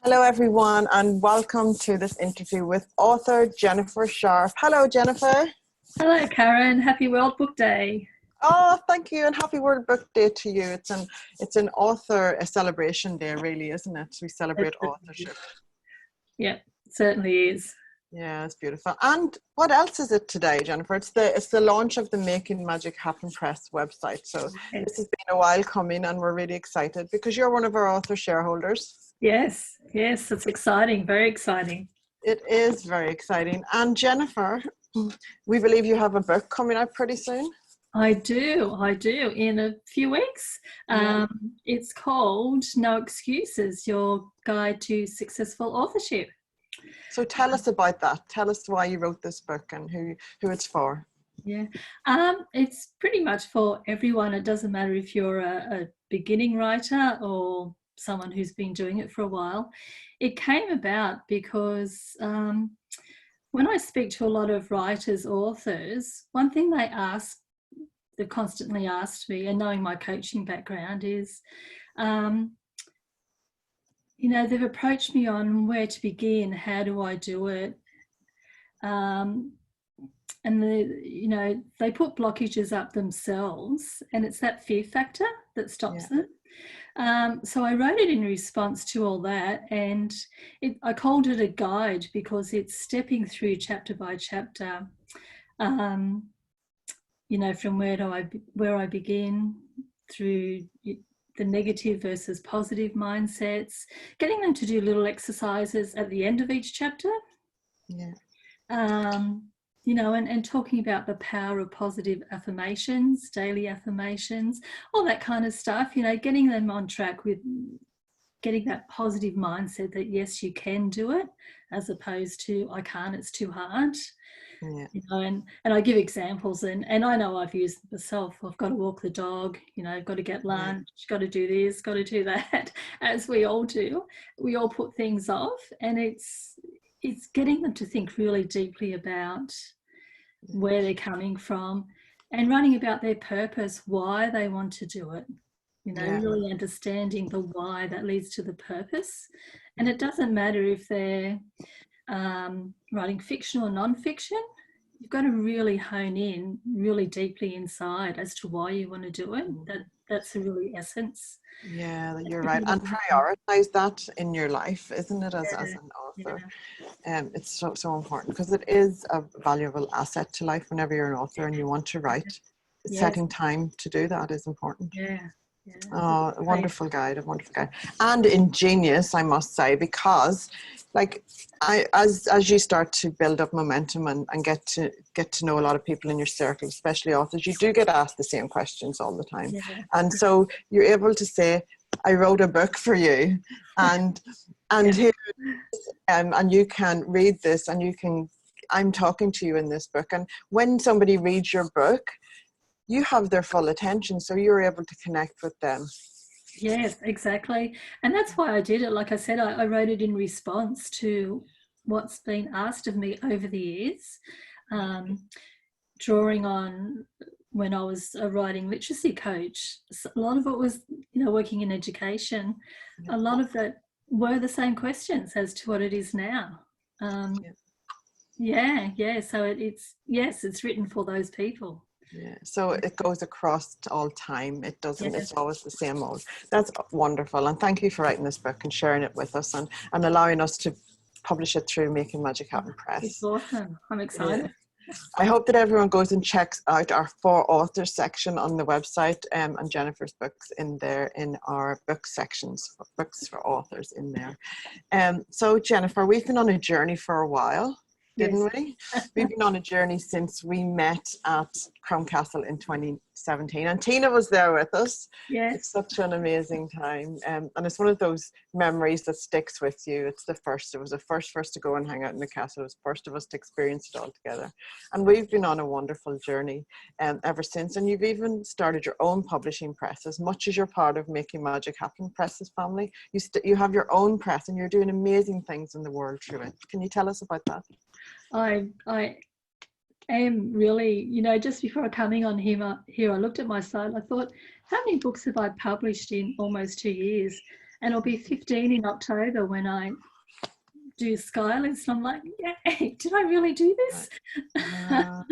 Hello, everyone, and welcome to this interview with author Jennifer Sharp. Hello, Jennifer. Hello, Karen. Happy World Book Day. Oh, thank you, and happy World Book Day to you. It's an author a celebration day, really, isn't it? We celebrate authorship. Yeah, certainly is. Yeah, it's beautiful. And what else is it today, Jennifer? It's the launch of the Making Magic Happen Press website. So this has been a while coming, and we're really excited because you're one of our author shareholders. Yes, it's exciting, very exciting. It is very exciting. And Jennifer, we believe you have a book coming out pretty soon. I do, in a few weeks. Yeah. It's called No Excuses, Your Guide to Successful Authorship. So tell us about that. Tell us why you wrote this book and who it's for. Yeah, it's pretty much for everyone. It doesn't matter if you're a beginning writer or someone who's been doing it for a while. It came about because when I speak to a lot of writers, authors, one thing they constantly asked me, and knowing my coaching background, is, they've approached me on where to begin, how do I do it? And they put blockages up themselves, and it's that fear factor that stops them. So I wrote it in response to all that, and I called it a guide because it's stepping through chapter by chapter, from where I begin through the negative versus positive mindsets, getting them to do little exercises at the end of each chapter. Yeah. And talking about the power of positive affirmations, daily affirmations, all that kind of stuff, getting them on track with getting that positive mindset that yes, you can do it, as opposed to I can't, it's too hard. Yeah. And I give examples, and I know I've used them myself. I've got to walk the dog, I've got to get lunch, got to do this, got to do that, as we all do. We all put things off, and it's getting them to think really deeply about where they're coming from and writing about their purpose, why they want to do it, really understanding the why that leads to the purpose. And it doesn't matter if they're writing fiction or non-fiction. You've got to really hone in really deeply inside as to why you want to do it. That's the really essence. Yeah, you're right. And prioritize that in your life, isn't it, as an author? It's so important because it is a valuable asset to life whenever you're an author and you want to write. Setting time to do that is important. Oh, a wonderful guide, and ingenious, I must say, because as you start to build up momentum and get to know a lot of people in your circle, especially authors, you do get asked the same questions all the time. And so you're able to say, I wrote a book for you, and here, and you can read this, and I'm talking to you in this book. And when somebody reads your book, you have their full attention, so you're able to connect with them. Yes, exactly. And that's why I did it. Like I said, I wrote it in response to what's been asked of me over the years, drawing on when I was a writing literacy coach. A lot of it was, working in education. A lot of that were the same questions as to what it is now. So it's written for those people. Yeah, so it goes across all time. It doesn't, it's always the same old. That's wonderful. And thank you for writing this book and sharing it with us and allowing us to publish it through Making Magic Happen Press. It's awesome. I'm excited. Yeah. I hope that everyone goes and checks out our For Authors section on the website, and Jennifer's books in there in our book sections, books for authors in there. So Jennifer, we've been on a journey for a while. Didn't we? We've been on a journey since we met at Crown Castle in 2017, and Tina was there with us. It's such an amazing time, and it's one of those memories that sticks with you. It was the first for us to go and hang out in the castle. It was the first of us to experience it all together, and we've been on a wonderful journey ever since. And you've even started your own publishing press. As much as you're part of Making Magic Happen Press's family, you have your own press, and you're doing amazing things in the world through it. Can you tell us about that? I am really, just before coming on here, I looked at my site. I thought, how many books have I published in almost 2 years? and it'll be 15 in October when I do Skylist. I'm like, yeah, did I really do this? Wow.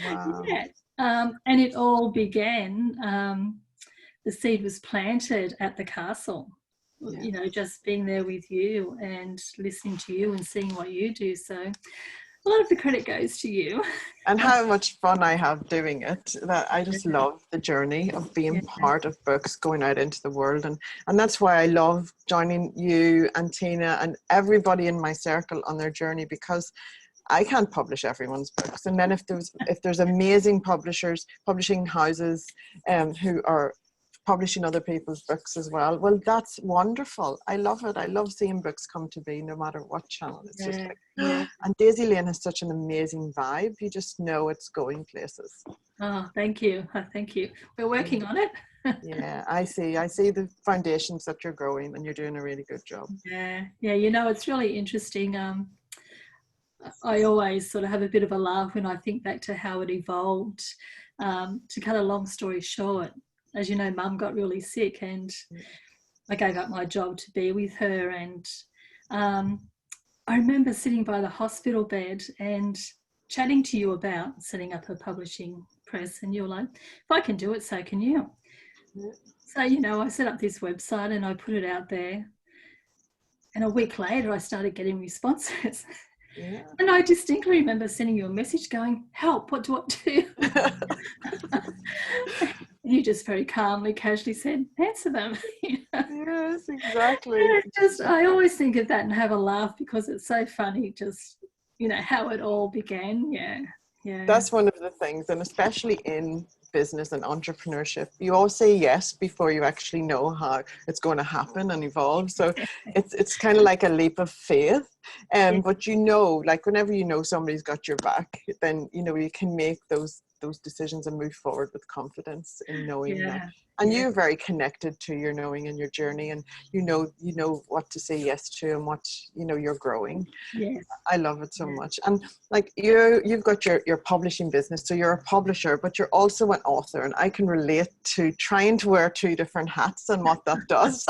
Wow. Yeah. And it all began, the seed was planted at the castle, Yeah. you know, just being there with you and listening to you and seeing what you do. So a lot of the credit goes to you. And how much fun I have doing it. That I just love the journey of being part of books, going out into the world. And that's why I love joining you and Tina and everybody in my circle on their journey, because I can't publish everyone's books. And then if there's amazing publishers, publishing houses who are publishing other people's books as well, well, that's wonderful. I love it. I love seeing books come to be no matter what channel. It's just like, and Daisy Lane has such an amazing vibe. You just know it's going places. Oh, thank you. Thank you. We're working on it. Yeah, I see the foundations that you're growing, and you're doing a really good job. Yeah, you know, it's really interesting. I always sort of have a bit of a laugh when I think back to how it evolved. To cut a long story short, as you know, Mum got really sick and I gave up my job to be with her. And I remember sitting by the hospital bed and chatting to you about setting up a publishing press, and you're like, if I can do it, so can you. So, you know, I set up this website and I put it out there, and a week later I started getting responses. Yeah. And I distinctly remember sending you a message going, help, what do I do? And you just very calmly, casually said, answer them. Yes, exactly. I always think of that and have a laugh, because it's so funny, just, you know, how it all began. Yeah. That's one of the things, and especially in business and entrepreneurship, you always say yes before you actually know how it's going to happen and evolve. So it's kind of like a leap of faith. But you know, like whenever you know somebody's got your back, then you know you can make those decisions and move forward with confidence in knowing that. And you're very connected to your knowing and your journey, and you know what to say yes to and what you're growing. Yes. I love it so much. And like you've got your publishing business, so you're a publisher, but you're also an author, and I can relate to trying to wear two different hats and what that does.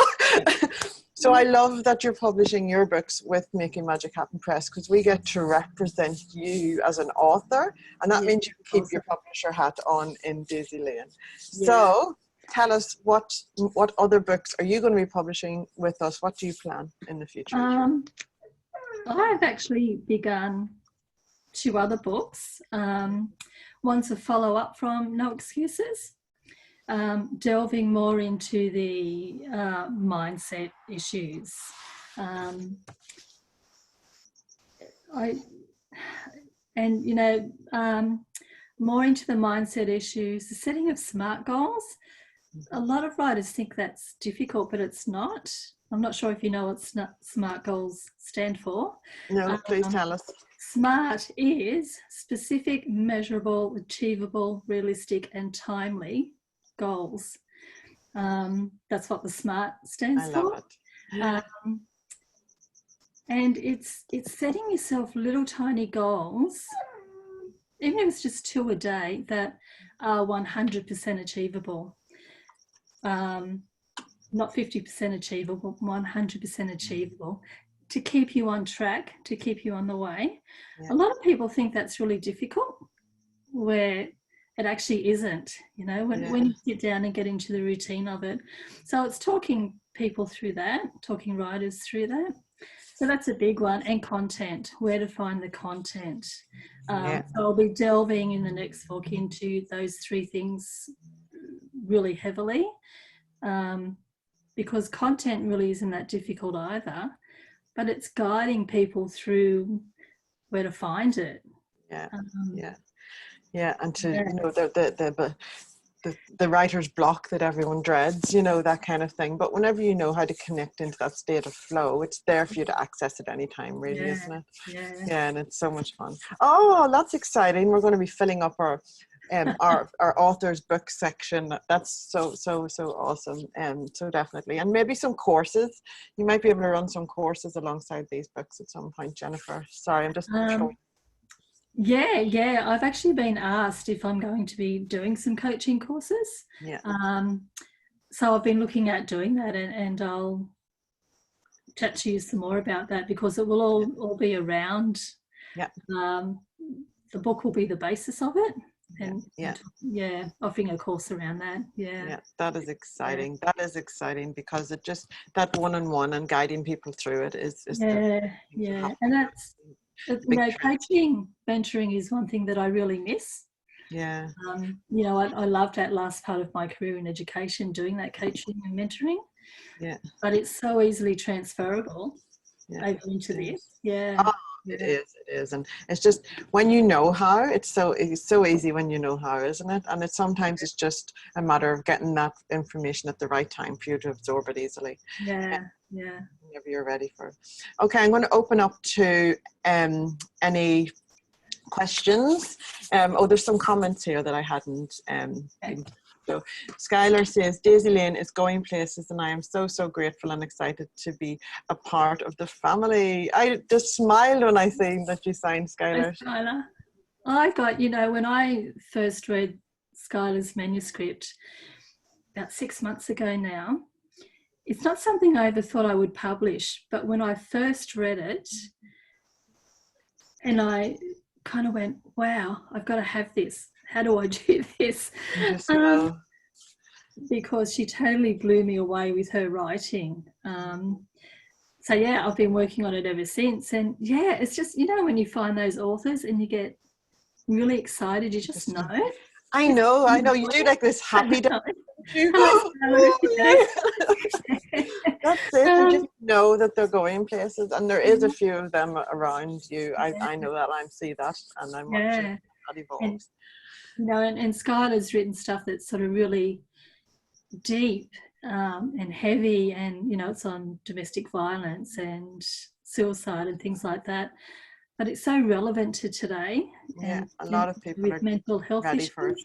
So I love that you're publishing your books with Making Magic Happen Press, because we get to represent you as an author, and that means you keep your publisher hat on in Daisy Lane. So tell us, what other books are you going to be publishing with us? What do you plan in the future? I've actually begun 2 other books. One's a follow-up from No Excuses, delving more into the mindset issues. More into the mindset issues, the setting of SMART goals. A lot of writers think that's difficult, but it's not. I'm not sure if you know what SMART goals stand for. No, please tell us. SMART is specific, measurable, achievable, realistic, and timely goals. That's what the SMART stands for. I love it. And it's setting yourself little tiny goals, even if it's just 2 a day, that are 100% achievable. Not 50% achievable, 100% achievable, to keep you on track, to keep you on the way. A lot of people think that's really difficult, where it actually isn't, you know, when you sit down and get into the routine of it. So it's talking people through that, talking writers through that. So that's a big one. And content, where to find the content. So I'll be delving in the next book into those 3 things really heavily, because content really isn't that difficult either, but it's guiding people through where to find it. And to you know the writer's block that everyone dreads, you know, that kind of thing. But whenever you know how to connect into that state of flow, it's there for you to access at any time, really, isn't it? Yeah, and it's so much fun. Oh, that's exciting. We're going to be filling up our author's book section. That's so awesome. So definitely. And maybe some courses. You might be able to run some courses alongside these books at some point, Jennifer. Sorry, I'm just throwing. Yeah. I've actually been asked if I'm going to be doing some coaching courses. So I've been looking at doing that, and I'll chat to you some more about that, because it will all be around. Yeah. The book will be the basis of it, and yeah, offering a course around that. Yeah, that is exciting. That is exciting, because it just, that one-on-one and guiding people through it is and that's, you know, coaching, mentoring is one thing that I really miss. Yeah. You know, I loved that last part of my career in education, doing that coaching and mentoring. Yeah. But it's so easily transferable over into this. Yeah. Oh, it is. And it's just, when you know how, it's so easy when you know how, isn't it? And sometimes it's just a matter of getting that information at the right time for you to absorb it easily. Yeah. Whenever you're ready for it. Okay, I'm going to open up to any questions. There's some comments here that I hadn't. So Skylar says, Daisy Lane is going places, and I am so grateful and excited to be a part of the family. I just smiled when I seen that you signed, Skylar. Skylar. I got, you know, when I first read Skylar's manuscript about 6 months ago now, it's not something I ever thought I would publish, but when I first read it, and I kind of went, wow, I've got to have this. How do I do this? Because she totally blew me away with her writing. So yeah, I've been working on it ever since. And yeah, it's just, you know, when you find those authors and you get really excited, you just know. I know. You do like this happy day. That's it. You just know that they're going places, and there is a few of them around you. I know that. I see that, and I'm watching that evolve. And, you know, and Skylar's written stuff that's sort of really deep and heavy, and you know, it's on domestic violence and suicide and things like that. But it's so relevant to today. Yeah, and a lot of people with are mental health ready issues. for it.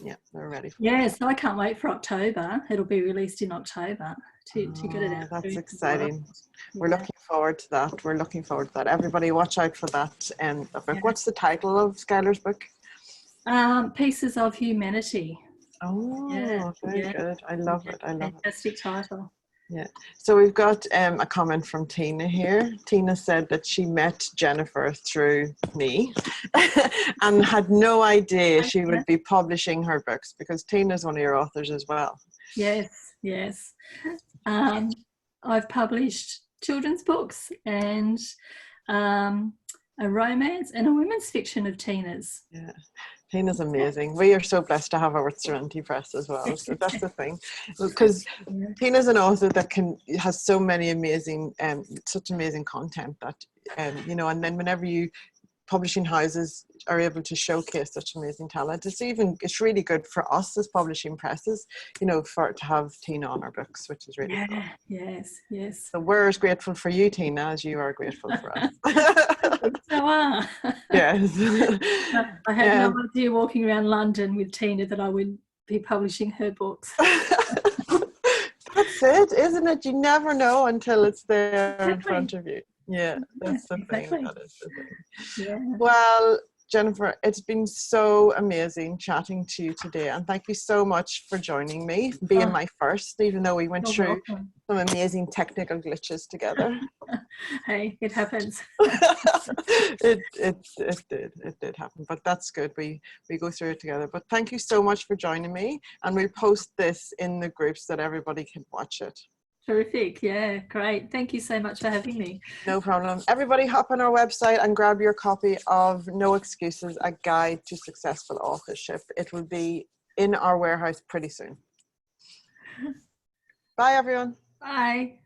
Yeah, they're ready for it. Yeah, so I can't wait for October. It'll be released in October to get it out. That's exciting. We're looking forward to that. Everybody watch out for that book. What's the title of Skylar's book? Pieces of Humanity. Very good. I love it. Fantastic title. Yeah. So we've got a comment from Tina here. Tina said that she met Jennifer through me and had no idea she would be publishing her books, because Tina's one of your authors as well. Yes. I've published children's books and a romance and a women's fiction of Tina's. Yeah. Tina's amazing. We are so blessed to have her with Serenity Press as well. So that's the thing, because Tina's an author that has so many amazing, such amazing content that, you know, and then whenever publishing houses are able to showcase such amazing talent, it's really good for us as publishing presses, you know, to have Tina on our books, which is really cool. Yes. So we're as grateful for you, Tina, as you are grateful for us. So are. Yes. I had no idea walking around London with Tina that I would be publishing her books. That's it, isn't it? You never know until it's there in front of you. Yeah, that's the thing. That is the thing. Yeah. Well, Jennifer, it's been so amazing chatting to you today, and thank you so much for joining me, being my first, even though we went through some amazing technical glitches together. Hey, it happens. It did happen, but that's good. We go through it together. But thank you so much for joining me, and we'll post this in the groups so that everybody can watch it. Terrific. Yeah, great. Thank you so much for having me. No problem. Everybody hop on our website and grab your copy of No Excuses, A Guide to Successful Authorship. It will be in our warehouse pretty soon. Bye, everyone. Bye.